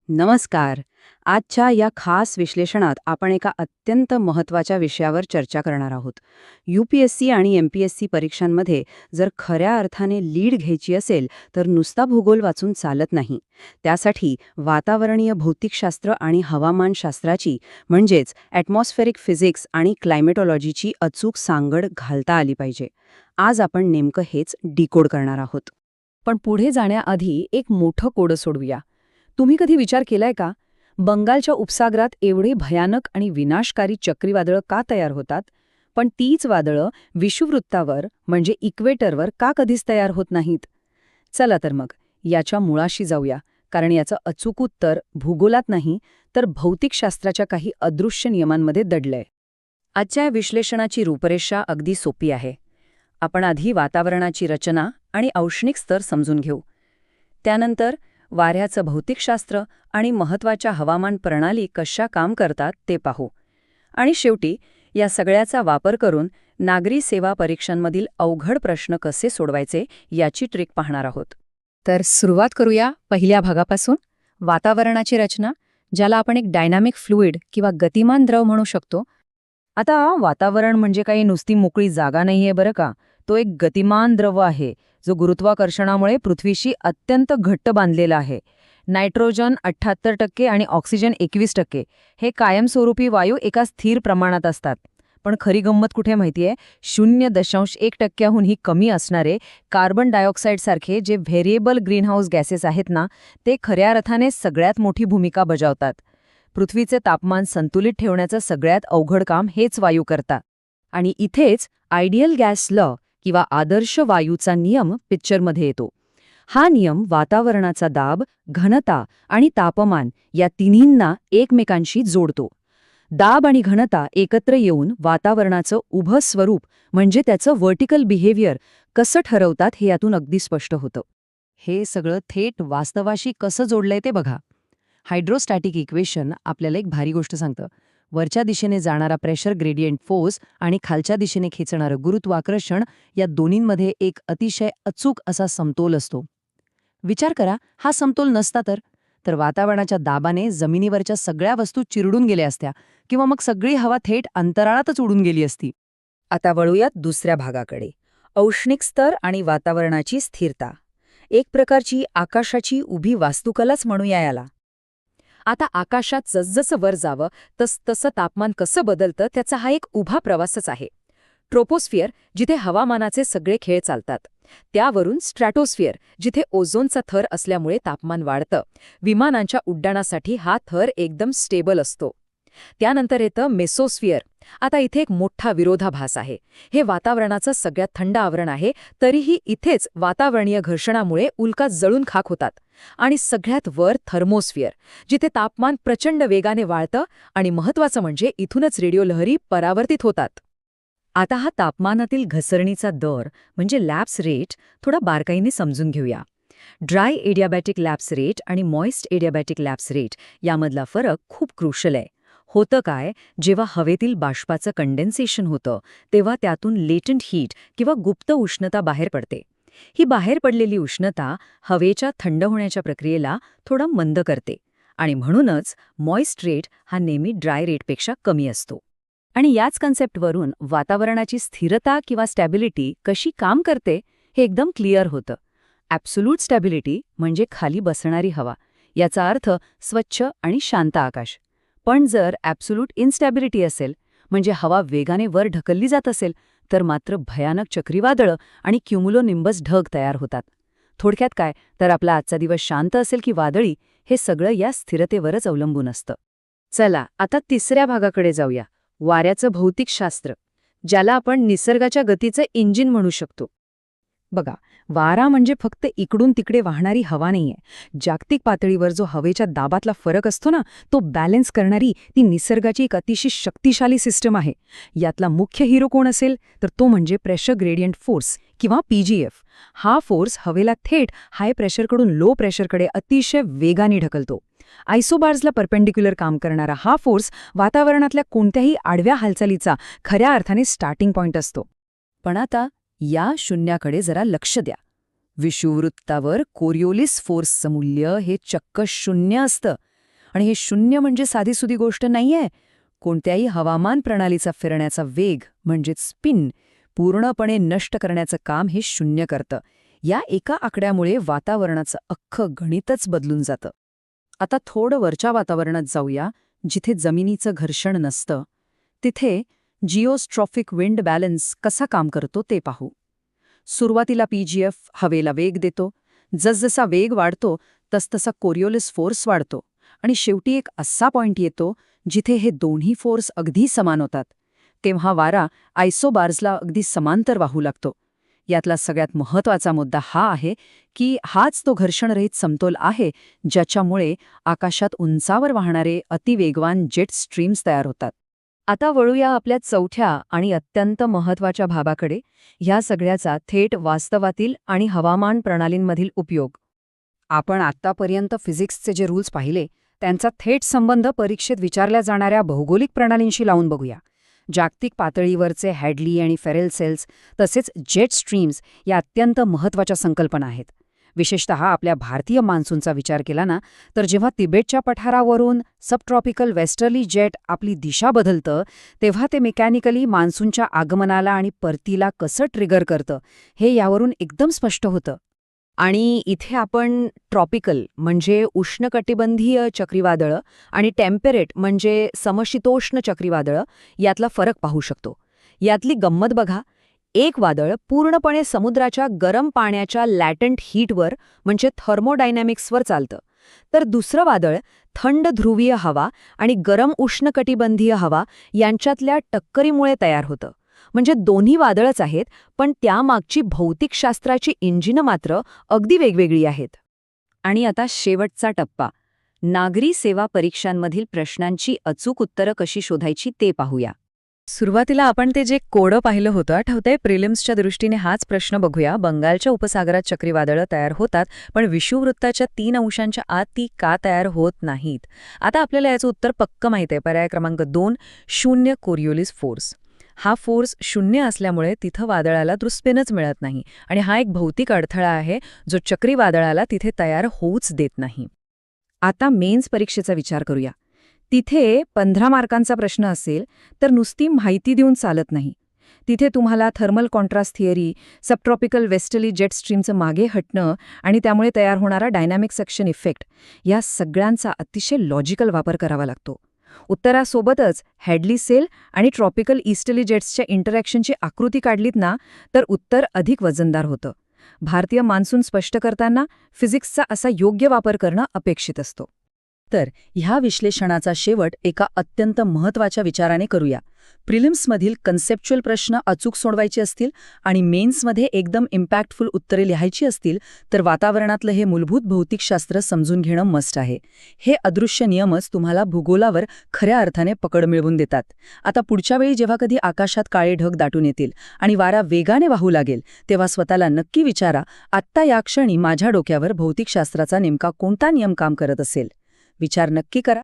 नमस्कार. आजच्या या खास विश्लेषणात आपण एका अत्यंत महत्त्वाच्या विषयावर चर्चा करणार आहोत. UPSC आणि MPSC परीक्षांमध्ये जर खऱ्या अर्थाने लीड घ्यायची असेल तर नुसता भूगोल वाचून चालत नाही. त्यासाठी वातावरणीय भौतिकशास्त्र आणि हवामानशास्त्राची म्हणजेच ॲटमॉस्फेरिक फिजिक्स आणि क्लायमेटॉलॉजीची अचूक सांगड घालता आली पाहिजे. आज आपण नेमकं हेच डिकोड करणार आहोत. पण पुढे जाण्याआधी एक मोठं कोडं सोडवूया. तुम्ही कधी विचार केलाय का, बंगालच्या उपसागरात एवढे भयानक आणि विनाशकारी चक्रीवादळं का तयार होतात, पण तीच वादळं विषुववृत्तावर म्हणजे इक्वेटरवर का कधीच तयार होत नाहीत? चला तर मग याच्या मुळाशी जाऊया, कारण याचं अचूक उत्तर भूगोलात नाही तर भौतिकशास्त्राच्या काही अदृश्य नियमांमध्ये दडलंय. आजच्या विश्लेषणाची रूपरेषा अगदी सोपी आहे. आपण आधी वातावरणाची रचना आणि औष्णिक स्तर समजून घेऊ. त्यानंतर वाऱ्याचं भौतिकशास्त्र आणि महत्त्वाच्या हवामान प्रणाली कशा काम करतात ते पाहू. आणि शेवटी या सगळ्याचा वापर करून नागरी सेवा परीक्षांमधील अवघड प्रश्न कसे सोडवायचे याची ट्रिक पाहणार आहोत. तर सुरुवात करूया पहिल्या भागापासून, वातावरणाची रचना, ज्याला आपण एक डायनामिक फ्लुइड किंवा गतिमान द्रव म्हणू शकतो. आता वातावरण म्हणजे काही नुसती मोकळी जागा नाहीये बरं का. तो एक गतिमान द्रव आहे जो गुरुत्वाकर्षणामुळे पृथ्वीशी अत्यंत घट्ट बांधलेला आहे. नायट्रोजन 78% आणि ऑक्सिजन 21% हे कायमस्वरूपी वायू एका स्थिर प्रमाणात असतात. पण खरी गंमत कुठे माहितीये, 0.1%हूनही कमी असणारे कार्बन डायऑक्साईड सारखे जे व्हेरिएबल ग्रीनहाऊस गॅसेस आहेत ना, ते खऱ्या अर्थाने सगळ्यात मोठी भूमिका बजावतात. पृथ्वीचे तापमान संतुलित ठेवण्याचं सगळ्यात अवघड काम हेच वायू करतात. आणि इथेच आयडियल गॅस लॉ किंवा आदर्श वायूचा नियम पिक्चरमध्ये येतो. हा नियम वातावरणाचा दाब, घनता आणि तापमान या तिन्हींना एकमेकांशी जोडतो. दाब आणि घनता एकत्र येऊन वातावरणाचं उभं स्वरूप म्हणजे त्याचं व्हर्टिकल बिहेवियर कसं ठरवतात हे यातून अगदी स्पष्ट होतं. हे सगळं थेट वास्तवाशी कसं जोडलंय ते बघा. हायड्रोस्टॅटिक इक्वेशन आपल्याला एक भारी गोष्ट सांगतं. वरच्या दिशेने जाणारा प्रेशर ग्रेडियंट फोर्स आणि खालच्या दिशेने खेचणारं गुरुत्वाकर्षण या दोन्हींमध्ये एक अतिशय अचूक असा समतोल असतो. विचार करा, हा समतोल नसता तर वातावरणाच्या दाबाने जमिनीवरच्या सगळ्या वस्तू चिरडून गेल्या असत्या किंवा मग सगळी हवा थेट अंतराळातच उडून गेली असती. आता वळूयात दुसऱ्या भागाकडे, औष्णिक स्तर आणि वातावरणाची स्थिरता. एक प्रकारची आकाशाची उभी वास्तुकलाच म्हणूया याला. आता आकाशात जसजसं वर जावं तसतसं तापमान कसं बदलतं त्याचा हा एक उभा प्रवासच आहे. ट्रोपोस्फिअर, जिथे हवामानाचे सगळे खेळ चालतात. त्यावरून स्ट्रॅटोस्फिअर, जिथे ओझोनचा थर असल्यामुळे तापमान वाढतं. विमानांच्या उड्डाणासाठी हा थर एकदम स्टेबल असतो. त्यानंतर येतं मेसोस्फिअर. आता इथे एक मोठा विरोधाभास आहे. हे वातावरणाचं सगळ्यात थंड आवरण आहे, तरीही इथेच वातावरणीय घर्षणामुळे उल्का जळून खाक होतात. आणि सगळ्यात वर थर्मोस्फिअर, जिथे तापमान प्रचंड वेगाने वाढतं आणि महत्त्वाचं म्हणजे इथूनच रेडिओ लहरी परावर्तित होतात. आता हा तापमानातील घसरणीचा दर म्हणजे लॅप्स रेट थोडा बारकाईने समजून घेऊया. ड्राय एडियाबॅटिक लॅप्स रेट आणि मॉइस्ट एडियाबॅटिक लॅप्स रेट यामधला फरक खूप क्रुशल आहे. होतं काय, जेव्हा हवेतील बाष्पाचं कंडेन्सेशन होतं तेव्हा त्यातून लेटंट हीट किंवा गुप्त उष्णता बाहेर पडते. ही बाहेर पडलेली उष्णता हवेच्या थंड होण्याच्या प्रक्रियेला थोडा मंद करते आणि म्हणूनच मॉइस्ट रेट हा नेहमी ड्राय रेटपेक्षा कमी असतो. आणि याच कन्सेप्टवरून वातावरणाची स्थिरता किंवा स्टॅबिलिटी कशी काम करते हे एकदम क्लिअर होतं. ॲब्सोल्यूट स्टॅबिलिटी म्हणजे खाली बसणारी हवा, याचा अर्थ स्वच्छ आणि शांत आकाश. पण जर ॲब्सोल्यूट इनस्टॅबिलिटी असेल, म्हणजे हवा वेगाने वर ढकलली जात असेल, तर मात्र भयानक चक्रीवादळं आणि क्युमुलोनिंबस ढग तयार होतात. थोडक्यात काय, तर आपला आजचा दिवस शांत असेल की वादळी, हे सगळं या स्थिरतेवरच अवलंबून असतं. चला आता तिसऱ्या भागाकडे जाऊया, वाऱ्याचं भौतिकशास्त्र, ज्याला आपण निसर्गाच्या गतीचं इंजिन म्हणू शकतो. बघा, वारा म्हणजे फक्त इकडून तिकडे वाहणारी हवा नाहीये. जागतिक पातळीवर जो हवेच्या दाबातला फरक असतो ना, तो बॅलन्स करणारी ती निसर्गाची एक अतिशय शक्तिशाली सिस्टम आहे. यातला मुख्य हिरो कोण असेल तर तो म्हणजे प्रेशर ग्रेडियंट फोर्स किंवा PGF. हा फोर्स हवेला थेट हाय प्रेशरकडून लो प्रेशरकडे अतिशय वेगाने ढकलतो. आयसोबार्सला परपेंडिक्युलर काम करणारा हा फोर्स वातावरणातल्या कोणत्याही आडव्या हालचालीचा खऱ्या अर्थाने स्टार्टिंग पॉइंट असतो. पण आता या शून्याकडे जरा लक्ष द्या. विषुववृत्तावर कोरिओलिस फोर्सचं मूल्य हे चक्क 0 असतं. आणि हे शून्य म्हणजे साधीसुधी गोष्ट नाहीये. कोणत्याही हवामान प्रणालीचा फिरण्याचा वेग म्हणजेच स्पिन पूर्णपणे नष्ट करण्याचं काम हे शून्य करतं. या एका आकड्यामुळे वातावरणाचं अख्खं गणितच बदलून जातं. आता थोडं वरच्या वातावरणात जाऊया, जिथे जमिनीचं घर्षण नसतं. तिथे जिओस्ट्रॉफिक विंड बॅलन्स कसा काम करतो ते पाहू. सुरुवातीला PGF हवेला वेग देतो. जसजसा वेग वाढतो तसतसा कोरिओलिस फोर्स वाढतो आणि शेवटी एक असा पॉइंट येतो जिथे हे दोन्ही फोर्स अगदी समान होतात. तेव्हा वारा आयसोबार्सला अगदी समांतर वाहू लागतो. यातला सगळ्यात महत्त्वाचा मुद्दा हा आहे की हाच तो घर्षणरहित समतोल आहे ज्याच्यामुळे आकाशात उंचावर वाहणारे अतिवेगवान जेट स्ट्रीम्स तयार होतात. आता वळूया आपल्या चौथ्या आणि अत्यंत महत्त्वाच्या भागाकडे, ह्या सगळ्याचा थेट वास्तवातील आणि हवामान प्रणालींमधील उपयोग. आपण आत्तापर्यंत फिजिक्सचे जे रूल्स पाहिले त्यांचा थेट संबंध परीक्षेत विचारल्या जाणाऱ्या भौगोलिक प्रणालींशी लावून बघूया. जागतिक पातळीवरचे हॅडली आणि फेरेल सेल्स तसेच जेट स्ट्रीम्स या अत्यंत महत्त्वाच्या संकल्पना आहेत. विशेषतः आपल्या भारतीय मान्सूनचा विचार केला ना, तर जेव्हा तिबेटच्या पठारावरून सबट्रॉपिकल वेस्टर्ली जेट आपली दिशा बदलतं तेव्हा ते मेकॅनिकली मान्सूनच्या आगमनाला आणि परतीला कसं ट्रिगर करतं हे यावरून एकदम स्पष्ट होतं. आणि इथे आपण ट्रॉपिकल म्हणजे उष्णकटिबंधीय चक्रीवादळं आणि टेम्परेट म्हणजे समशीतोष्ण चक्रीवादळं यातला फरक पाहू शकतो. यातली गंमत बघा, एक वादळ पूर्णपणे समुद्राच्या गरम पाण्याच्या लॅटंट हीटवर म्हणजे थर्मोडायनॅमिक्सवर चालतं, तर दुसरं वादळ थंड ध्रुवीय हवा आणि गरम उष्णकटिबंधीय हवा यांच्यातल्या टक्करीमुळे तयार होतं. म्हणजे दोन्ही वादळच आहेत, पण त्यामागची भौतिकशास्त्राची इंजिनं मात्र अगदी वेगवेगळी आहेत. आणि आता शेवटचा टप्पा, नागरी सेवा परीक्षांमधील प्रश्नांची अचूक उत्तरं कशी शोधायची ते पाहूया. सुरुवातीला आपण ते जे कोडं पाहिलं होतं आठवतंय, प्रिलिम्सच्या दृष्टीने हाच प्रश्न बघूया. बंगालच्या उपसागरात चक्रीवादळं तयार होतात, पण विषुववृत्ताच्या 3 अंशांच्या आत ती का तयार होत नाहीत? आता आपल्याला याचं उत्तर पक्कं माहित आहे. पर्याय क्रमांक 2, 0 कोरिओलिस फोर्स. हा फोर्स 0 असल्यामुळे तिथं वादळाला दृष्पेनच मिळत नाही आणि हा एक भौतिक अडथळा आहे जो चक्रीवादळाला तिथे तयार होऊच देत नाही. आता मेन्स परीक्षेचा विचार करूया. तिथे 15 मार्कांचा प्रश्न असेल तर नुसती माहिती देऊन चालत नाही. तिथे तुम्हाला thermal contrast theory, subtropical westerly jet स्ट्रीमचं मागे हटणं आणि त्यामुळे तयार होणारा डायनॅमिक सक्शन इफेक्ट या सगळ्यांचा अतिशय लॉजिकल वापर करावा लागतो. उत्तरासोबतच हॅडली सेल आणि ट्रॉपिकल ईस्टर्ली जेट्सच्या इंटरॅक्शनची आकृती काढलीत ना, तर उत्तर अधिक वजनदार होतं. भारतीय मान्सून स्पष्ट करताना फिजिक्सचा असा योग्य वापर करणं अपेक्षित असतो. तर ह्या विश्लेषणाचा शेवट एका अत्यंत महत्त्वाच्या विचाराने करूया. प्रिलिम्समधील कन्सेप्च्युअल प्रश्न अचूक सोडवायचे असतील आणि मेन्समध्ये एकदम इम्पॅक्टफुल उत्तरे लिहायची असतील तर वातावरणातलं हे मूलभूत भौतिकशास्त्र समजून घेणं मस्ट आहे. हे अदृश्य नियमच तुम्हाला भूगोलावर खऱ्या अर्थाने पकड मिळवून देतात. आता पुढच्या वेळी जेव्हा कधी आकाशात काळे ढग दाटून येतील आणि वारा वेगाने वाहू लागेल तेव्हा स्वतःला नक्की विचारा, आत्ता या क्षणी माझ्या डोक्यावर भौतिकशास्त्राचा नेमका कोणता नियम काम करत असेल? विचार नक्की करा.